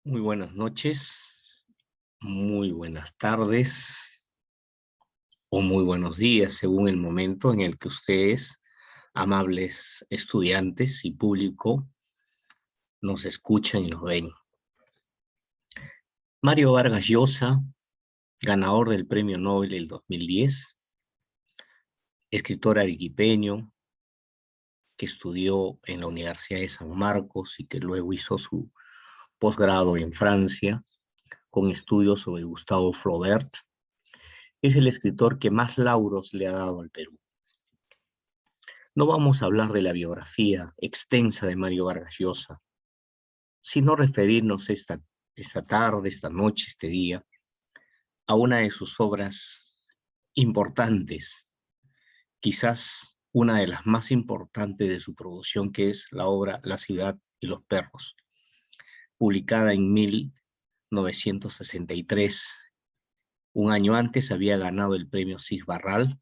Muy buenas noches, muy buenas tardes o muy buenos días, según el momento en el que ustedes, amables estudiantes y público, nos escuchan y nos ven. Mario Vargas Llosa, ganador del Premio Nobel del 2010, escritor arequipeño que estudió en la Universidad de San Marcos y que luego hizo su posgrado en Francia con estudios sobre Gustavo Flaubert. Es el escritor que más lauros le ha dado al Perú. No vamos a hablar de la biografía extensa de Mario Vargas Llosa, sino referirnos esta tarde, esta noche, este día, a una de sus obras importantes, quizás una de las más importantes de su producción, que es la obra La ciudad y los perros, publicada en 1963. Un año antes había ganado el premio Cis Barral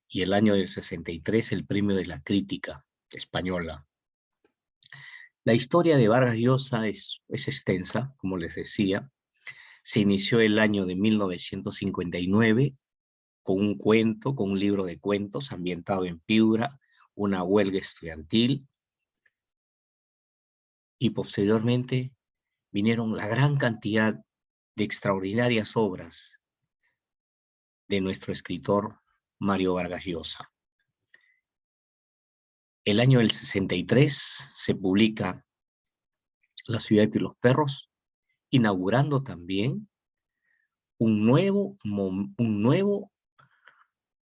y el año del 63 el premio de la crítica española. La historia de Vargas Llosa es extensa, como les decía. Se inició el año de 1959 con un cuento, con un libro de cuentos ambientado en Piura, una huelga estudiantil, y posteriormente vinieron la gran cantidad de extraordinarias obras de nuestro escritor Mario Vargas Llosa. El año del 63 se publica La ciudad y los perros, inaugurando también un nuevo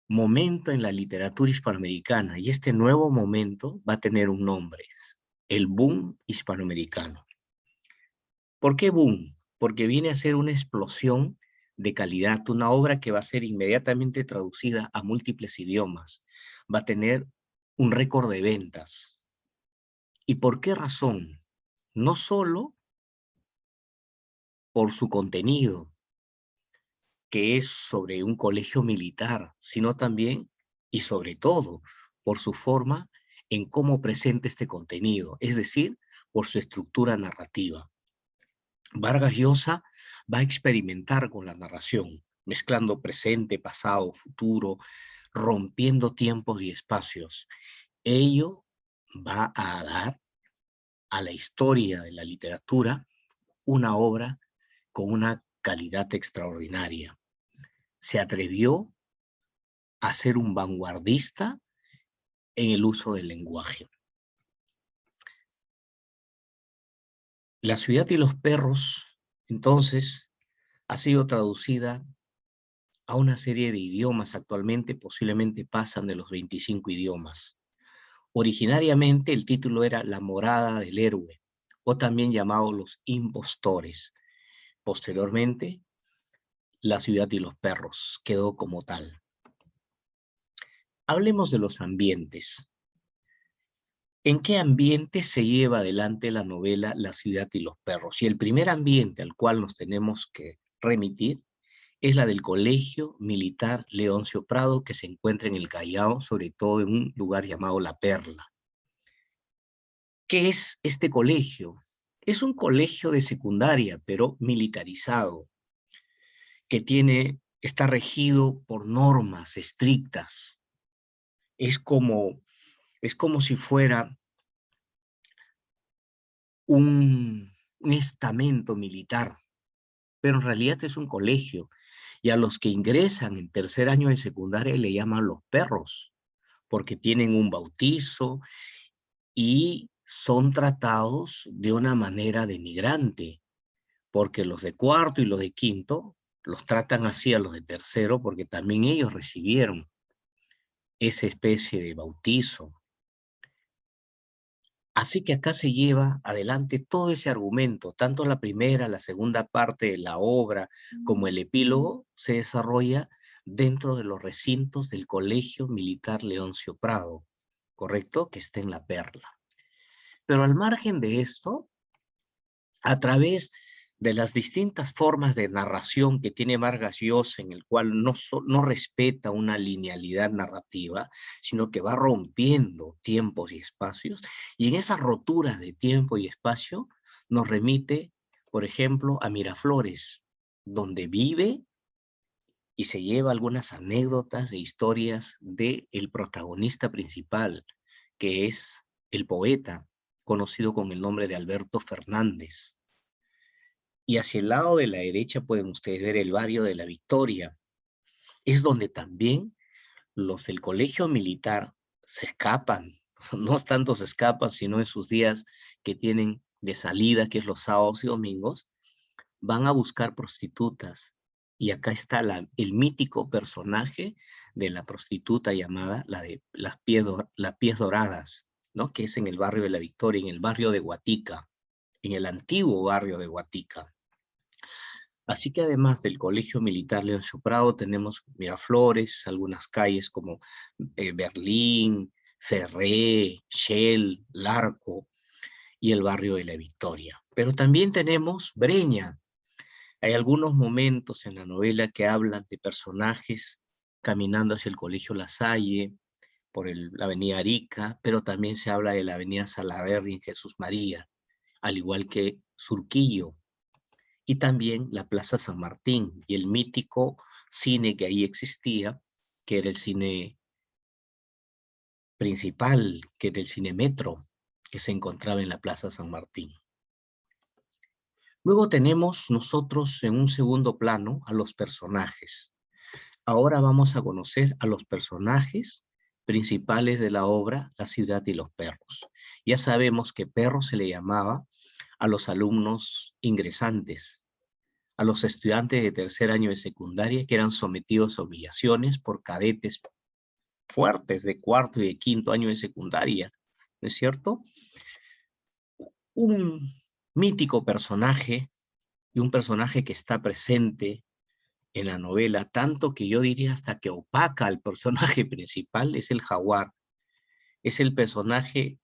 momento en la literatura hispanoamericana, y este nuevo momento va a tener un nombre: el boom hispanoamericano. ¿Por qué boom? Porque viene a ser una explosión de calidad, una obra que va a ser inmediatamente traducida a múltiples idiomas, va a tener un récord de ventas. ¿Y por qué razón? No solo por su contenido, que es sobre un colegio militar, sino también y sobre todo por su forma en cómo presenta este contenido, es decir, por su estructura narrativa. Vargas Llosa va a experimentar con la narración, mezclando presente, pasado, futuro, rompiendo tiempos y espacios. Ello va a dar a la historia de la literatura una obra con una calidad extraordinaria. Se atrevió a ser un vanguardista en el uso del lenguaje. La ciudad y los perros, entonces, ha sido traducida a una serie de idiomas. Actualmente posiblemente pasan de los 25 idiomas. Originariamente el título era La morada del héroe, o también llamado Los impostores. Posteriormente, La ciudad y los perros quedó como tal. Hablemos de los ambientes. ¿En qué ambiente se lleva adelante la novela La ciudad y los perros? Y el primer ambiente al cual nos tenemos que remitir es la del Colegio Militar Leoncio Prado, que se encuentra en el Callao, sobre todo en un lugar llamado La Perla. ¿Qué es este colegio? Es un colegio de secundaria, pero militarizado, que está regido por normas estrictas. Es como si fuera un estamento militar, pero en realidad es un colegio, y a los que ingresan en tercer año de secundaria le llaman los perros, porque tienen un bautizo y son tratados de una manera denigrante, porque los de cuarto y los de quinto los tratan así a los de tercero, porque también ellos recibieron esa especie de bautizo. Así que acá se lleva adelante todo ese argumento, tanto la primera, la segunda parte de la obra, como el epílogo, se desarrolla dentro de los recintos del Colegio Militar Leoncio Prado, ¿correcto? Que está en La Perla. Pero al margen de esto, a través de las distintas formas de narración que tiene Vargas Llosa, en el cual no respeta una linealidad narrativa, sino que va rompiendo tiempos y espacios, y en esa rotura de tiempo y espacio nos remite por ejemplo, a Miraflores, donde vive y se lleva algunas anécdotas e historias del protagonista principal, que es el poeta, conocido con el nombre de Alberto Fernández. Y hacia el lado de la derecha pueden ustedes ver el barrio de La Victoria. Es donde también los del colegio militar se escapan. No tanto se escapan, sino en sus días que tienen de salida, que es los sábados y domingos, van a buscar prostitutas. Y acá está el mítico personaje de la prostituta llamada la de las pies doradas, ¿no? Que es en el barrio de La Victoria, en el barrio de Guatica, en el antiguo barrio de Guatica. Así que además del Colegio Militar Leoncio Prado, tenemos Miraflores, algunas calles como Berlín, Ferré, Shell, Larco y el barrio de La Victoria. Pero también tenemos Breña. Hay algunos momentos en la novela que hablan de personajes caminando hacia el Colegio La Salle, por la avenida Arica, pero también se habla de la avenida Salaberry en Jesús María, al igual que Surquillo, y también la Plaza San Martín y el mítico cine que ahí existía, que era el cine principal, que era el cine Metro, que se encontraba en la Plaza San Martín. Luego tenemos nosotros en un segundo plano a los personajes. Ahora vamos a conocer a los personajes principales de la obra La ciudad y los perros. Ya sabemos que perro se le llamaba a los alumnos ingresantes, a los estudiantes de tercer año de secundaria que eran sometidos a humillaciones por cadetes fuertes de cuarto y de quinto año de secundaria, ¿no es cierto? Un mítico personaje y un personaje que está presente en la novela, tanto que yo diría hasta que opaca al personaje principal, es el jaguar. Es el personaje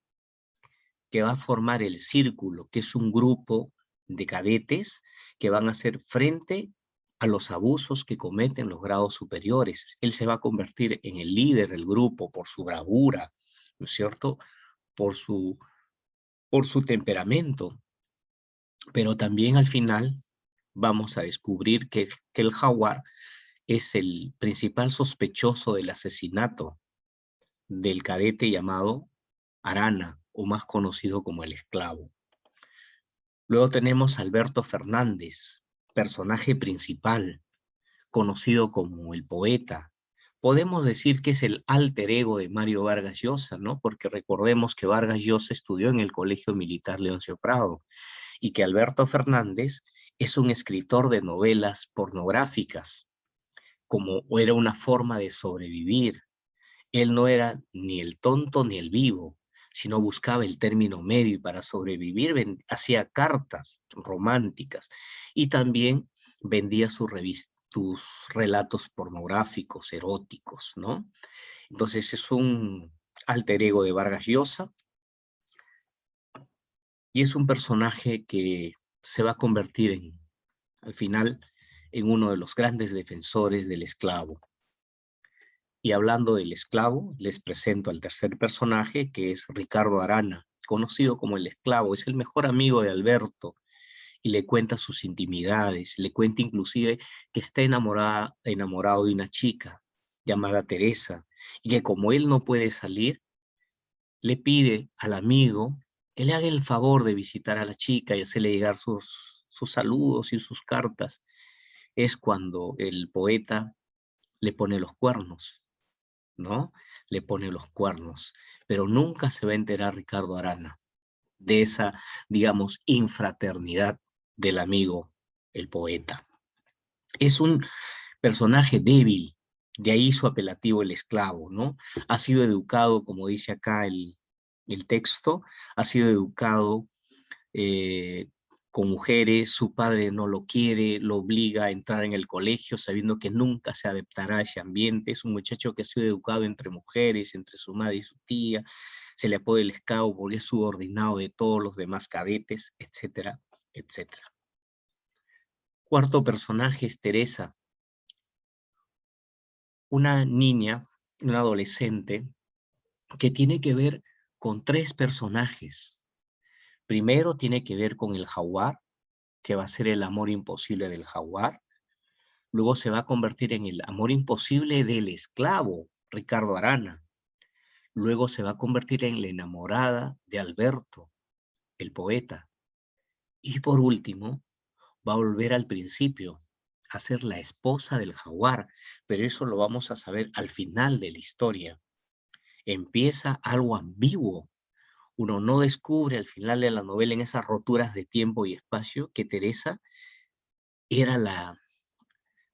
que va a formar el círculo, que es un grupo de cadetes que van a hacer frente a los abusos que cometen los grados superiores. Él se va a convertir en el líder del grupo por su bravura, ¿no es cierto? Por su temperamento. Pero también al final vamos a descubrir que el jaguar es el principal sospechoso del asesinato del cadete llamado Arana, o más conocido como el esclavo. Luego tenemos a Alberto Fernández, personaje principal, conocido como el poeta. Podemos decir que es el alter ego de Mario Vargas Llosa, ¿no? Porque recordemos que Vargas Llosa estudió en el Colegio Militar Leoncio Prado y que Alberto Fernández es un escritor de novelas pornográficas, como era una forma de sobrevivir. Él no era ni el tonto ni el vivo, sino buscaba el término medio y para sobrevivir hacía cartas románticas y también vendía sus relatos pornográficos, eróticos, ¿no? Entonces es un alter ego de Vargas Llosa y es un personaje que se va a convertir al final en uno de los grandes defensores del esclavo. Y hablando del esclavo, les presento al tercer personaje, que es Ricardo Arana, conocido como el esclavo. Es el mejor amigo de Alberto y le cuenta sus intimidades. Le cuenta inclusive que está enamorado de una chica llamada Teresa y que como él no puede salir, le pide al amigo que le haga el favor de visitar a la chica y hacerle llegar sus saludos y sus cartas. Es cuando el poeta le pone los cuernos, ¿no? Le pone los cuernos, pero nunca se va a enterar Ricardo Arana de esa, digamos, infraternidad del amigo, el poeta. Es un personaje débil, de ahí su apelativo el esclavo, ¿no? Ha sido educado, como dice acá el texto, ha sido educado eh, con mujeres, su padre no lo quiere, lo obliga a entrar en el colegio sabiendo que nunca se adaptará a ese ambiente. Es un muchacho que ha sido educado entre mujeres, entre su madre y su tía, se le apoda el esclavo porque es subordinado de todos los demás cadetes, etcétera, etcétera. Cuarto personaje es Teresa, una niña, una adolescente, que tiene que ver con tres personajes. Primero tiene que ver con el jaguar, que va a ser el amor imposible del jaguar. Luego se va a convertir en el amor imposible del esclavo, Ricardo Arana. Luego se va a convertir en la enamorada de Alberto, el poeta. Y por último, va a volver al principio, a ser la esposa del jaguar, pero eso lo vamos a saber al final de la historia. Empieza algo ambiguo. Uno no descubre al final de la novela, en esas roturas de tiempo y espacio, que Teresa era la,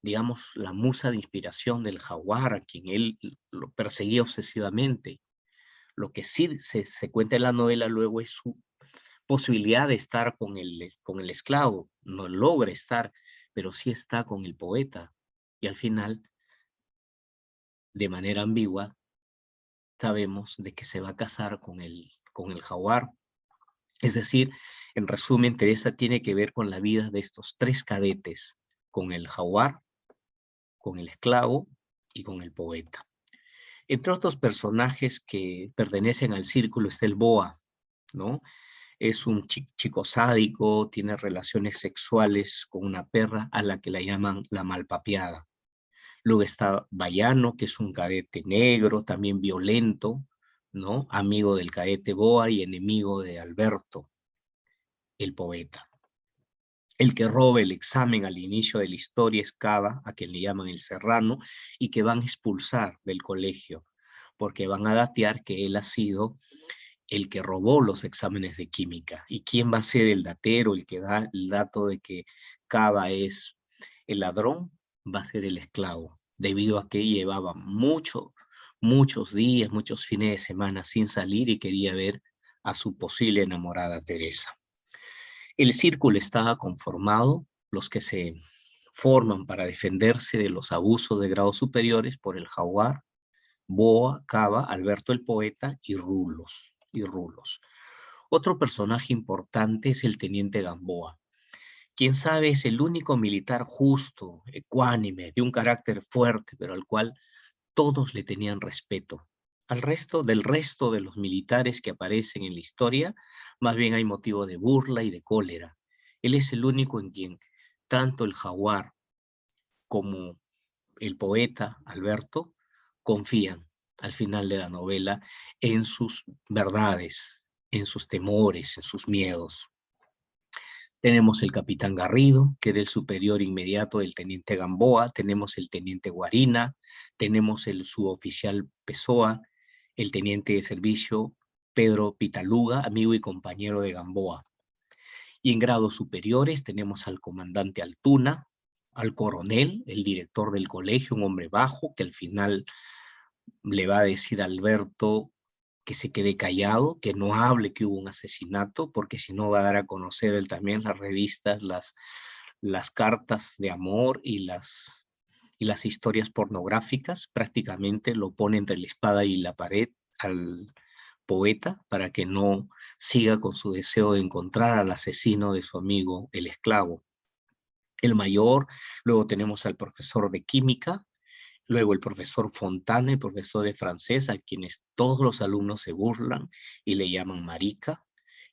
digamos, la musa de inspiración del jaguar, a quien él lo perseguía obsesivamente. Lo que sí se cuenta en la novela luego es su posibilidad de estar con el esclavo. No logra estar, pero sí está con el poeta. Y al final, de manera ambigua, sabemos de que se va a casar con el jaguar. Es decir, en resumen, Teresa tiene que ver con la vida de estos tres cadetes, con el jaguar, con el esclavo y con el poeta. Entre otros personajes que pertenecen al círculo está el Boa, ¿no? Es un chico sádico, tiene relaciones sexuales con una perra a la que la llaman la malpapeada. Luego está Bayano, que es un cadete negro, también violento, ¿no? Amigo del cadete Boa y enemigo de Alberto, el poeta. El que roba el examen al inicio de la historia es Cava, a quien le llaman el Serrano, y que van a expulsar del colegio, porque van a datear que él ha sido el que robó los exámenes de química. ¿Y quién va a ser el datero, el que da el dato de que Cava es el ladrón? Va a ser el esclavo, debido a que llevaba muchos días, muchos fines de semana sin salir y quería ver a su posible enamorada Teresa. El círculo estaba conformado, los que se forman para defenderse de los abusos de grados superiores, por el jaguar, Boa, Cava, Alberto el poeta y Rulos. Otro personaje importante es el teniente Gamboa. Quien sabe es el único militar justo, ecuánime, de un carácter fuerte, pero al cual todos le tenían respeto. Del resto de los militares que aparecen en la historia, más bien hay motivo de burla y de cólera. Él es el único en quien tanto el jaguar como el poeta Alberto confían al final de la novela en sus verdades, en sus temores, en sus miedos. Tenemos el capitán Garrido, que era el superior inmediato del teniente Gamboa, tenemos el teniente Guarina, tenemos el suboficial Pessoa, el teniente de servicio Pedro Pitaluga, amigo y compañero de Gamboa. Y en grados superiores tenemos al comandante Altuna, al coronel, el director del colegio, un hombre bajo, que al final le va a decir a Alberto que se quede callado, que no hable que hubo un asesinato, porque si no va a dar a conocer él también las revistas, las cartas de amor y las historias pornográficas. Prácticamente lo pone entre la espada y la pared al poeta para que no siga con su deseo de encontrar al asesino de su amigo, el esclavo. El mayor, luego tenemos al profesor de química, luego el profesor Fontana, el profesor de francés, a quienes todos los alumnos se burlan y le llaman marica,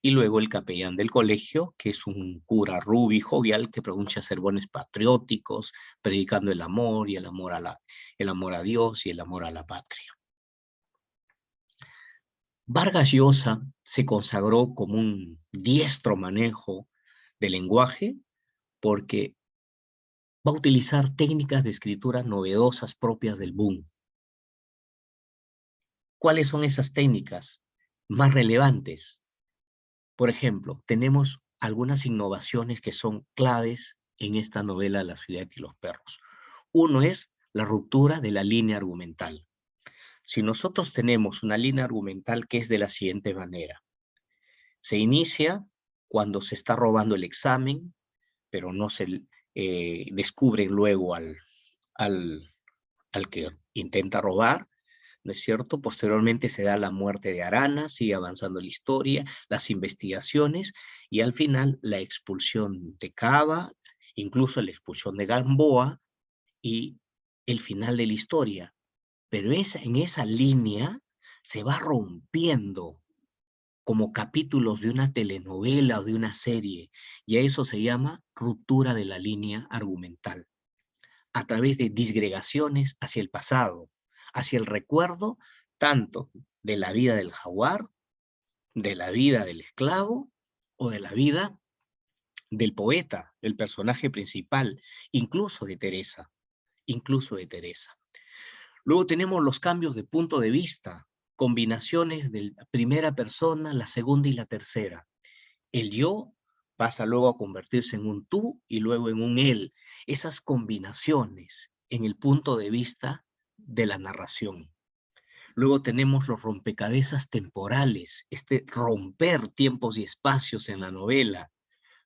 y luego el capellán del colegio, que es un cura rubio y jovial que pronuncia sermones patrióticos, predicando el amor y el amor a Dios y el amor a la patria. Vargas Llosa se consagró como un diestro manejo del lenguaje porque va a utilizar técnicas de escritura novedosas propias del boom. ¿Cuáles son esas técnicas más relevantes? Por ejemplo, tenemos algunas innovaciones que son claves en esta novela La ciudad y los perros. Uno es la ruptura de la línea argumental. Si nosotros tenemos una línea argumental que es de la siguiente manera. Se inicia cuando se está robando el examen, pero no se descubren luego al que intenta robar, ¿no es cierto? Posteriormente se da la muerte de Arana, sigue avanzando la historia, las investigaciones, y al final la expulsión de Cava, incluso la expulsión de Gamboa, y el final de la historia. Pero en esa línea se va rompiendo como capítulos de una telenovela o de una serie, y a eso se llama ruptura de la línea argumental, a través de disgregaciones hacia el pasado, hacia el recuerdo, tanto de la vida del jaguar, de la vida del esclavo, o de la vida del poeta, el personaje principal, incluso de Teresa, incluso de Teresa. Luego tenemos los cambios de punto de vista, combinaciones de la primera persona, la segunda y la tercera. El yo pasa luego a convertirse en un tú y luego en un él. Esas combinaciones en el punto de vista de la narración. Luego tenemos los rompecabezas temporales, este romper tiempos y espacios en la novela.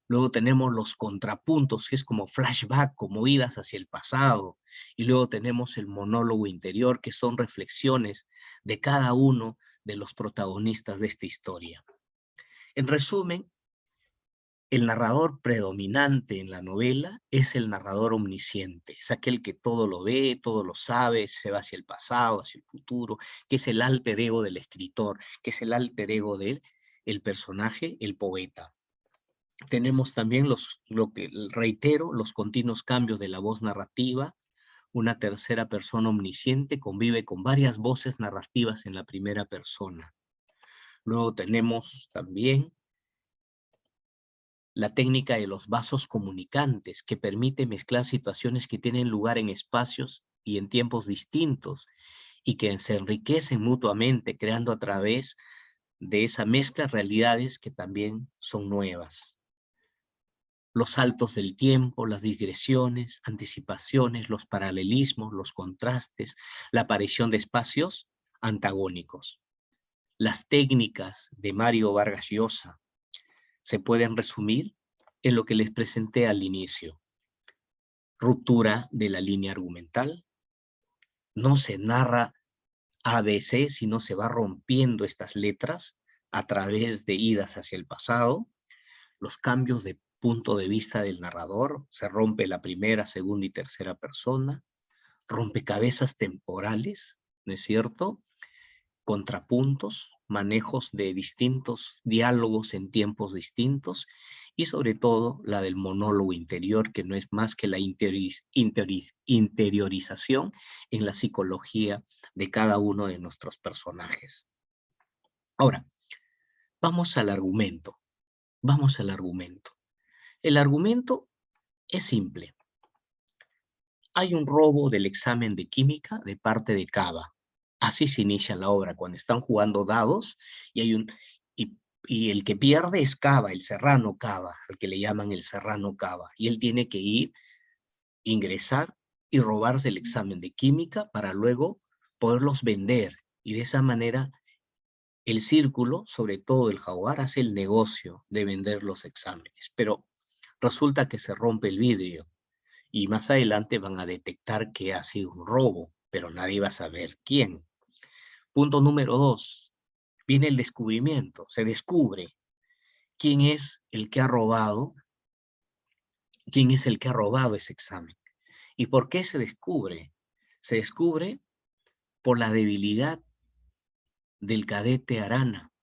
Luego tenemos los contrapuntos, que es como flashback, como idas hacia el pasado. Y luego tenemos el monólogo interior, que son reflexiones de cada uno de los protagonistas de esta historia. En resumen, el narrador predominante en la novela es el narrador omnisciente, es aquel que todo lo ve, todo lo sabe, se va hacia el pasado, hacia el futuro, que es el alter ego del escritor, que es el alter ego del personaje, el poeta. Tenemos también lo que reitero, los continuos cambios de la voz narrativa. Una tercera persona omnisciente convive con varias voces narrativas en la primera persona. Luego tenemos también la técnica de los vasos comunicantes, que permite mezclar situaciones que tienen lugar en espacios y en tiempos distintos y que se enriquecen mutuamente, creando a través de esa mezcla realidades que también son nuevas. Los saltos del tiempo, las digresiones, anticipaciones, los paralelismos, los contrastes, la aparición de espacios antagónicos. Las técnicas de Mario Vargas Llosa se pueden resumir en lo que les presenté al inicio. Ruptura de la línea argumental. No se narra ABC, sino se va rompiendo estas letras a través de idas hacia el pasado. Los cambios de punto de vista del narrador, se rompe la primera, segunda y tercera persona, rompecabezas temporales, ¿no es cierto? Contrapuntos, manejos de distintos diálogos en tiempos distintos, y sobre todo la del monólogo interior, que no es más que la interiorización en la psicología de cada uno de nuestros personajes. Ahora, vamos al argumento. Vamos al argumento. El argumento es simple. Hay un robo del examen de química de parte de Cava. Así se inicia la obra, cuando están jugando dados y hay y el que pierde es Cava, el serrano Cava, al que le llaman el serrano Cava. Y él tiene que ir, ingresar y robarse el examen de química para luego poderlos vender. Y de esa manera el círculo, sobre todo el jaguar, hace el negocio de vender los exámenes. Pero resulta que se rompe el vidrio. Y más adelante van a detectar que ha sido un robo, pero nadie va a saber quién. Punto número 2. Viene el descubrimiento. Se descubre quién es el que ha robado, quién es el que ha robado ese examen. ¿Y por qué se descubre? Se descubre por la debilidad del cadete Arana,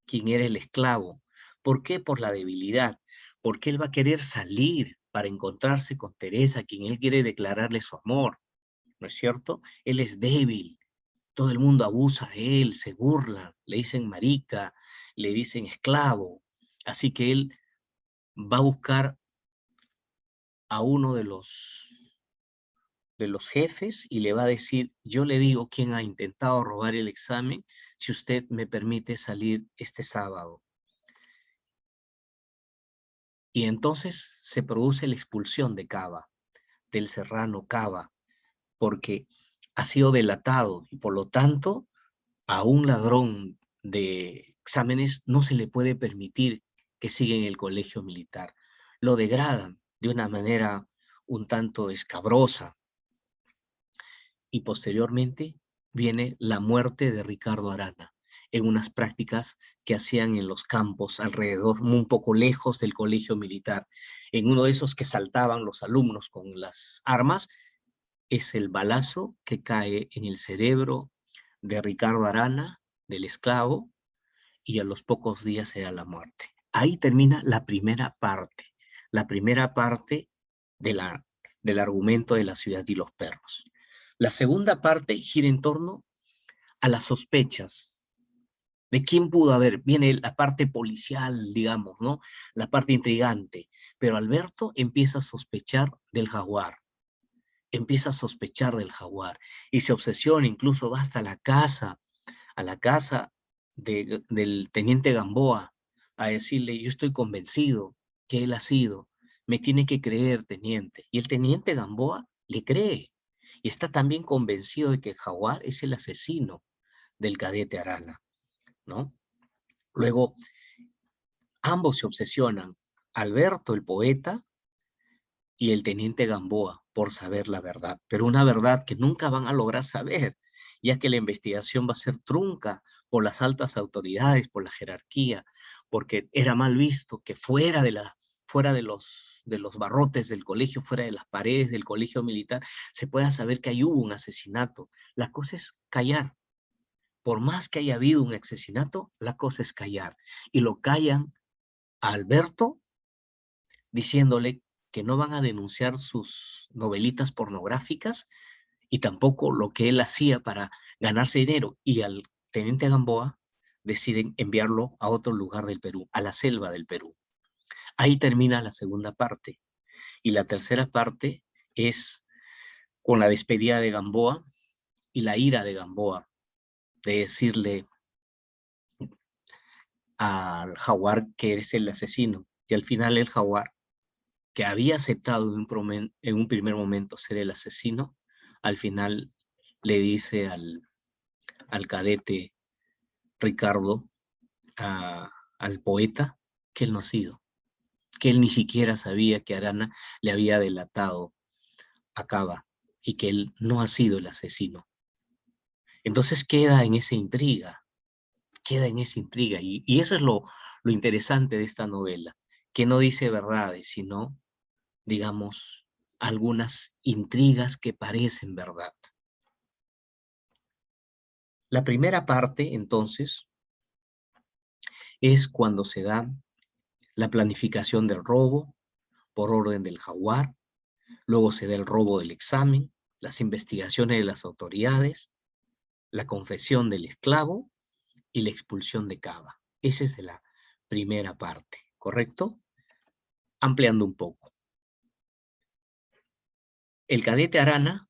quien era el esclavo. ¿Por qué? Por la debilidad. Porque él va a querer salir para encontrarse con Teresa, quien él quiere declararle su amor. ¿No es cierto? Él es débil, todo el mundo abusa de él, se burla, le dicen marica, le dicen esclavo, así que él va a buscar a uno de los jefes y le va a decir, yo le digo quién ha intentado robar el examen, si usted me permite salir este sábado. Y entonces se produce la expulsión de Cava, del serrano Cava, porque ha sido delatado y por lo tanto a un ladrón de exámenes no se le puede permitir que siga en el colegio militar. Lo degradan de una manera un tanto escabrosa. Y posteriormente viene la muerte de Ricardo Arana en unas prácticas que hacían en los campos alrededor, un poco lejos del colegio militar. En uno de esos que saltaban los alumnos con las armas, es el balazo que cae en el cerebro de Ricardo Arana, del esclavo, y a los pocos días se da la muerte. Ahí termina la primera parte del argumento de la ciudad y los perros. La segunda parte gira en torno a las sospechas de quién pudo haber. Viene la parte policial, digamos, ¿no? La parte intrigante. Pero Alberto empieza a sospechar del jaguar. Y se obsesiona, incluso va hasta a la casa del teniente Gamboa, a decirle: yo estoy convencido que él ha sido, me tiene que creer, teniente. Y el teniente Gamboa le cree, y está también convencido de que el jaguar es el asesino del cadete Arana, ¿no? Luego, ambos se obsesionan, Alberto, el poeta, y el teniente Gamboa, por saber la verdad, pero una verdad que nunca van a lograr saber, ya que la investigación va a ser trunca por las altas autoridades, por la jerarquía, porque era mal visto que fuera de los barrotes del colegio, fuera de las paredes del colegio militar, se pueda saber que ahí hubo un asesinato. La cosa es callar. Por más que haya habido un asesinato, la cosa es callar. Y lo callan a Alberto, diciéndole que no van a denunciar sus novelitas pornográficas y tampoco lo que él hacía para ganarse dinero. Y al teniente Gamboa deciden enviarlo a otro lugar del Perú, a la selva del Perú. Ahí termina la segunda parte. Y la tercera parte es con la despedida de Gamboa y la ira de Gamboa, de decirle al jaguar que es el asesino. Y al final el jaguar, que había aceptado en un primer momento ser el asesino, al final le dice al cadete Ricardo, al poeta, que él no ha sido, que él ni siquiera sabía que Arana le había delatado a Cava y que él no ha sido el asesino. Entonces queda en esa intriga, y eso es lo interesante de esta novela, que no dice verdades, sino, digamos, algunas intrigas que parecen verdad. La primera parte, entonces, es cuando se da la planificación del robo por orden del jaguar, luego se da el robo del examen, las investigaciones de las autoridades, la confesión del esclavo y la expulsión de Cava. Esa es de la primera parte, ¿correcto? Ampliando un poco. El cadete Arana,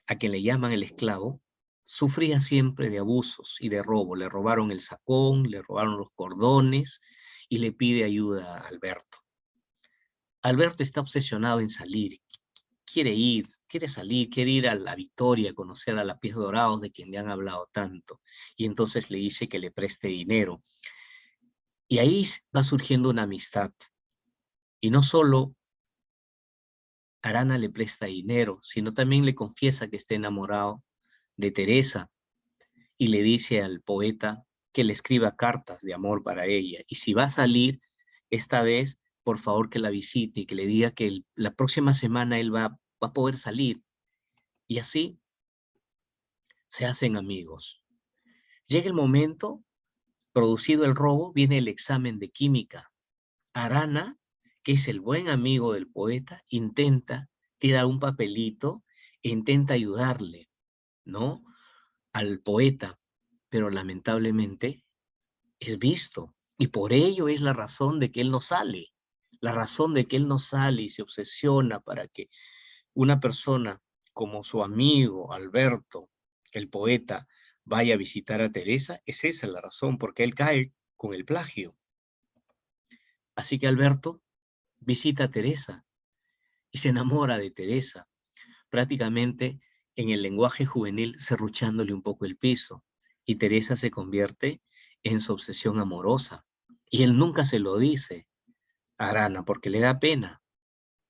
a quien le llaman el esclavo, sufría siempre de abusos y de robo. Le robaron el sacón, le robaron los cordones y le pide ayuda a Alberto. Alberto está obsesionado en salir, quiere salir, quiere ir a la Victoria, conocer a la Pies Dorados de quien le han hablado tanto. Y entonces le dice que le preste dinero. Y ahí va surgiendo una amistad. Y no solo Arana le presta dinero, sino también le confiesa que está enamorado de Teresa y le dice al poeta que le escriba cartas de amor para ella. Y si va a salir, esta vez, por favor que la visite y que le diga que la próxima semana él va a poder salir. Y así se hacen amigos. Llega el momento, producido el robo, viene el examen de química. Arana, que es el buen amigo del poeta, intenta tirar un papelito e intenta ayudarle, ¿no?, al poeta, pero lamentablemente es visto. Y por ello es la razón de que él no sale. La razón de que él no sale y se obsesiona para que una persona como su amigo Alberto, el poeta, vaya a visitar a Teresa, es esa la razón, porque él cae con el plagio. Así que Alberto visita a Teresa y se enamora de Teresa, prácticamente en el lenguaje juvenil serruchándole un poco el piso, y Teresa se convierte en su obsesión amorosa. Y él nunca se lo dice a Arana porque le da pena,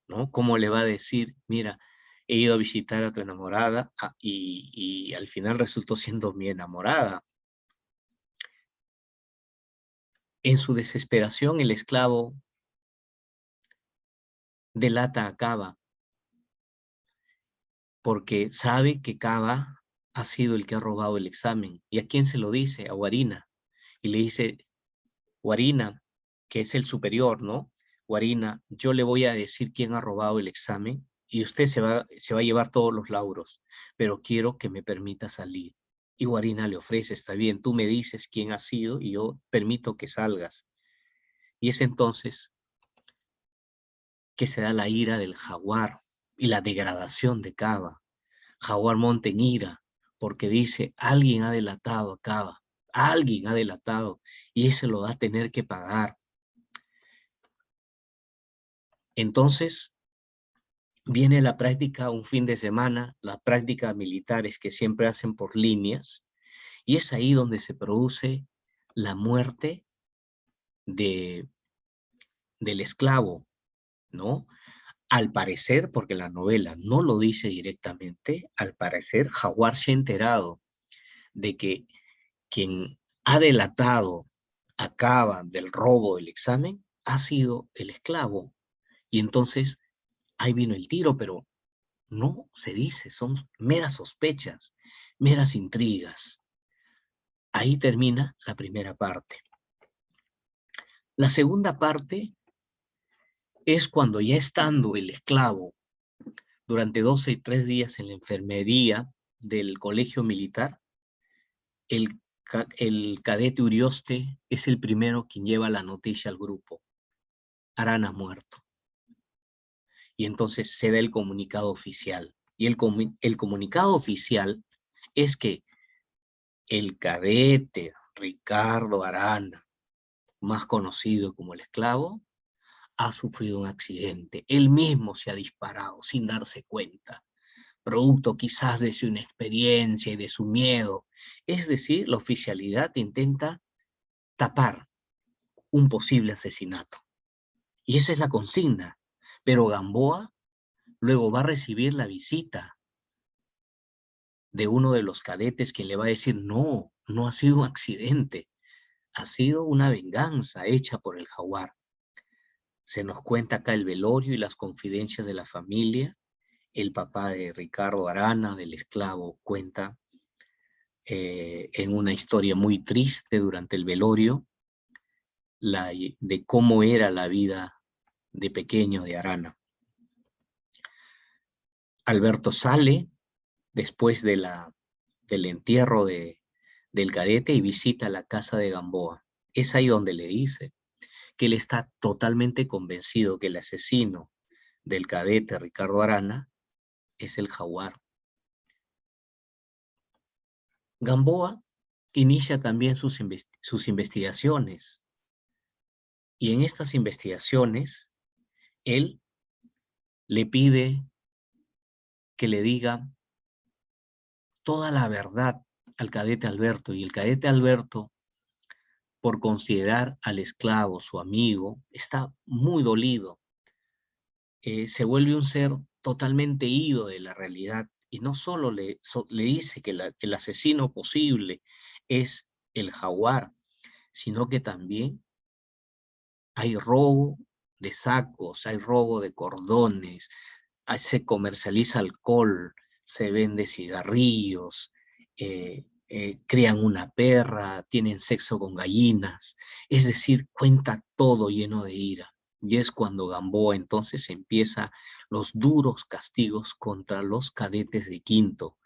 ¿no? ¿Cómo le va a decir: mira, he ido a visitar a tu enamorada y al final resultó siendo mi enamorada? En su desesperación, el esclavo delata a Cava porque sabe que Cava ha sido el que ha robado el examen. ¿Y a quién se lo dice? A Guarina. y le dice, Guarina, que es el superior, ¿no? Guarina, yo le voy a decir quién ha robado el examen y usted se va a llevar todos los lauros, pero quiero que me permita salir. Y Guarina le ofrece, está bien, tú me dices quién ha sido y yo permito que salgas. Y es entonces que se da la ira del jaguar y la degradación de Cava. Jaguar monta en ira porque dice, alguien ha delatado a Cava, alguien ha delatado y ese lo va a tener que pagar. Entonces, viene la práctica un fin de semana, las prácticas militares que siempre hacen por líneas, y es ahí donde se produce la muerte de, del esclavo, ¿no? Al parecer, porque la novela no lo dice directamente, al parecer Jaguar se ha enterado de que quien ha delatado a Cava del robo del examen ha sido el esclavo. Y entonces ahí vino el tiro, pero no se dice, son meras sospechas, meras intrigas. Ahí termina la primera parte. La segunda parte es cuando ya estando el esclavo durante 12 y 3 días en la enfermería del colegio militar, el cadete Urioste es el primero quien lleva la noticia al grupo. Arana muerto. Y entonces se da el comunicado oficial. Y el comunicado oficial es que el cadete Ricardo Arana, más conocido como el esclavo, ha sufrido un accidente. Él mismo se ha disparado sin darse cuenta, producto quizás de su inexperiencia y de su miedo. Es decir, la oficialidad intenta tapar un posible asesinato. Y esa es la consigna. Pero Gamboa luego va a recibir la visita de uno de los cadetes que le va a decir, no, no ha sido un accidente, ha sido una venganza hecha por el jaguar. Se nos cuenta acá el velorio y las confidencias de la familia. El papá de Ricardo Arana, del esclavo, cuenta en una historia muy triste durante el velorio de cómo era la vida de pequeño de Arana. Alberto sale después del entierro del cadete y visita la casa de Gamboa. Es ahí donde le dice que él está totalmente convencido que el asesino del cadete Ricardo Arana es el jaguar. Gamboa inicia también sus investigaciones y en estas investigaciones él le pide que le diga toda la verdad al cadete Alberto, y el cadete Alberto, por considerar al esclavo su amigo, está muy dolido. Se vuelve un ser totalmente ido de la realidad y no solo le dice que el asesino posible es el jaguar, sino que también hay robo de sacos, hay robo de cordones, se comercializa alcohol, se vende cigarrillos, crían una perra, tienen sexo con gallinas, es decir, cuenta todo lleno de ira. Y es cuando Gamboa entonces empieza los duros castigos contra los cadetes de Quinto,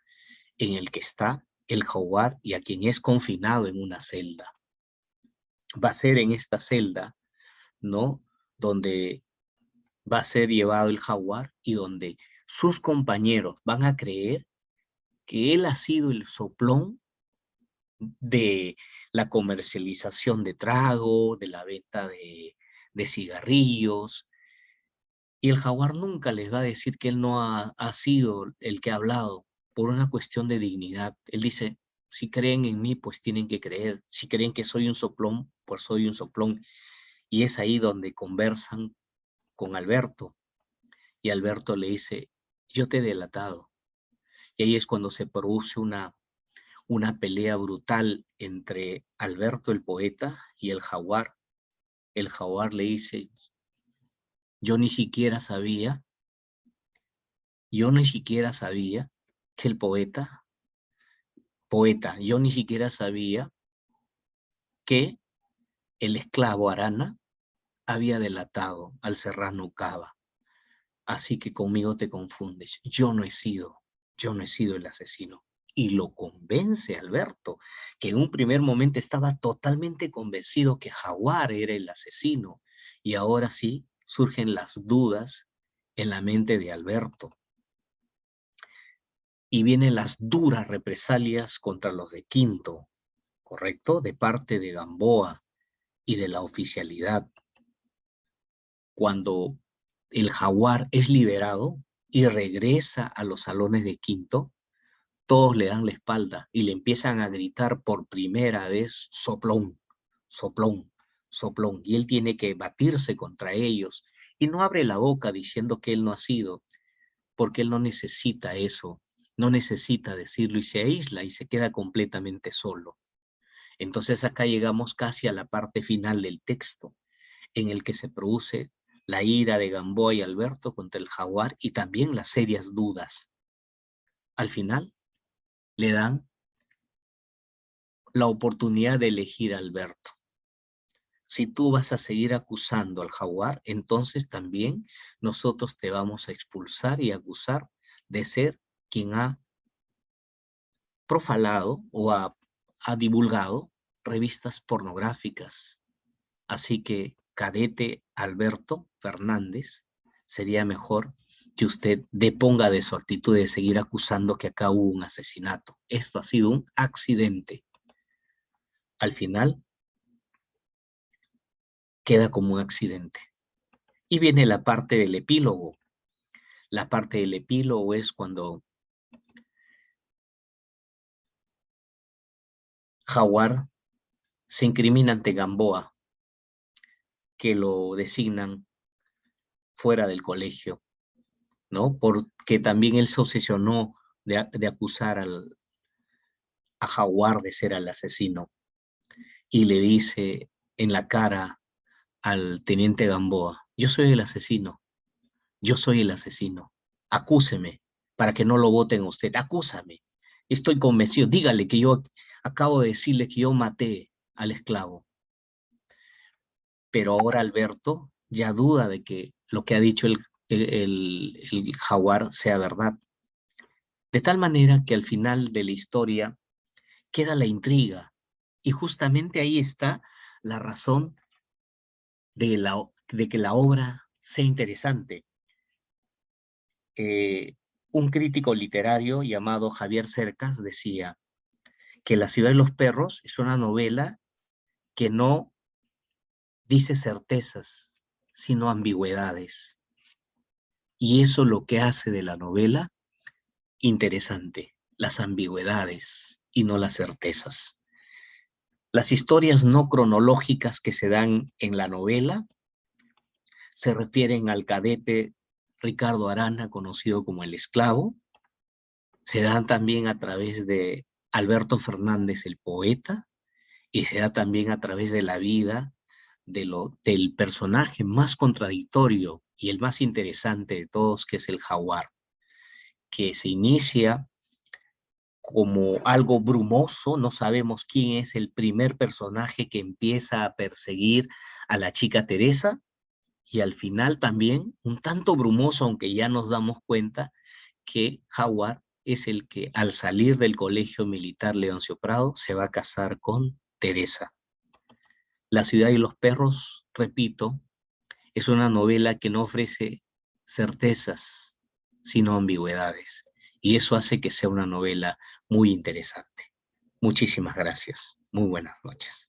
en el que está el jaguar y a quien es confinado en una celda. Va a ser en esta celda, ¿no?, donde va a ser llevado el jaguar y donde sus compañeros van a creer que él ha sido el soplón de la comercialización de trago, de la venta de cigarrillos, y el jaguar nunca les va a decir que él no ha sido el que ha hablado por una cuestión de dignidad. Él dice, si creen en mí, pues tienen que creer. Si creen que soy un soplón, pues soy un soplón. Y es ahí donde conversan con Alberto. Y Alberto le dice, yo te he delatado. Y ahí es cuando se produce una pelea brutal entre Alberto el poeta y el jaguar. El jaguar le dice, yo ni siquiera sabía, yo ni siquiera sabía que el poeta, yo ni siquiera sabía que el esclavo Arana había delatado al serrano Cava. Así que conmigo te confundes. Yo no he sido el asesino. Y lo convence Alberto, que en un primer momento estaba totalmente convencido que Jaguar era el asesino. Y ahora sí surgen las dudas en la mente de Alberto. Y vienen las duras represalias contra los de Quinto, ¿correcto? De parte de Gamboa y de la oficialidad. Cuando el Jaguar es liberado y regresa a los salones de Quinto, todos le dan la espalda y le empiezan a gritar por primera vez, soplón, soplón, soplón. Y él tiene que batirse contra ellos y no abre la boca diciendo que él no ha sido, porque él no necesita eso, no necesita decirlo y se aísla y se queda completamente solo. Entonces acá llegamos casi a la parte final del texto, en el que se produce la ira de Gamboa y Alberto contra el Jaguar y también las serias dudas. Al final le dan la oportunidad de elegir a Alberto. Si tú vas a seguir acusando al Jaguar, entonces también nosotros te vamos a expulsar y acusar de ser quien ha profalado o ha divulgado revistas pornográficas. Así que, cadete Alberto Fernández, sería mejor que usted deponga de su actitud de seguir acusando que acá hubo un asesinato. Esto ha sido un accidente. Al final, queda como un accidente. Y viene la parte del epílogo. La parte del epílogo es cuando Jaguar se incrimina ante Gamboa, que lo designan fuera del colegio, ¿no? Porque también él se obsesionó de acusar a Jaguar de ser el asesino. Y le dice en la cara al teniente Gamboa, yo soy el asesino, acúseme para que no lo voten a usted, acúsame, estoy convencido, dígale que yo acabo de decirle que yo maté al esclavo. Pero ahora Alberto ya duda de que lo que ha dicho el Jaguar sea verdad. De tal manera que al final de la historia queda la intriga. Y justamente ahí está la razón de que la obra sea interesante. Un crítico literario llamado Javier Cercas decía que La ciudad de los perros es una novela que no dice certezas, sino ambigüedades. Y eso lo que hace de la novela interesante, las ambigüedades y no las certezas. Las historias no cronológicas que se dan en la novela se refieren al cadete Ricardo Arana, conocido como el esclavo. Se dan también a través de Alberto Fernández, el poeta, y se da también a través de la vida del personaje más contradictorio y el más interesante de todos, que es el Jaguar, que se inicia como algo brumoso, no sabemos quién es el primer personaje que empieza a perseguir a la chica Teresa, y al final también un tanto brumoso, aunque ya nos damos cuenta que Jaguar es el que al salir del colegio militar Leoncio Prado se va a casar con Teresa. La ciudad y los perros, repito, es una novela que no ofrece certezas, sino ambigüedades. Y eso hace que sea una novela muy interesante. Muchísimas gracias. Muy buenas noches.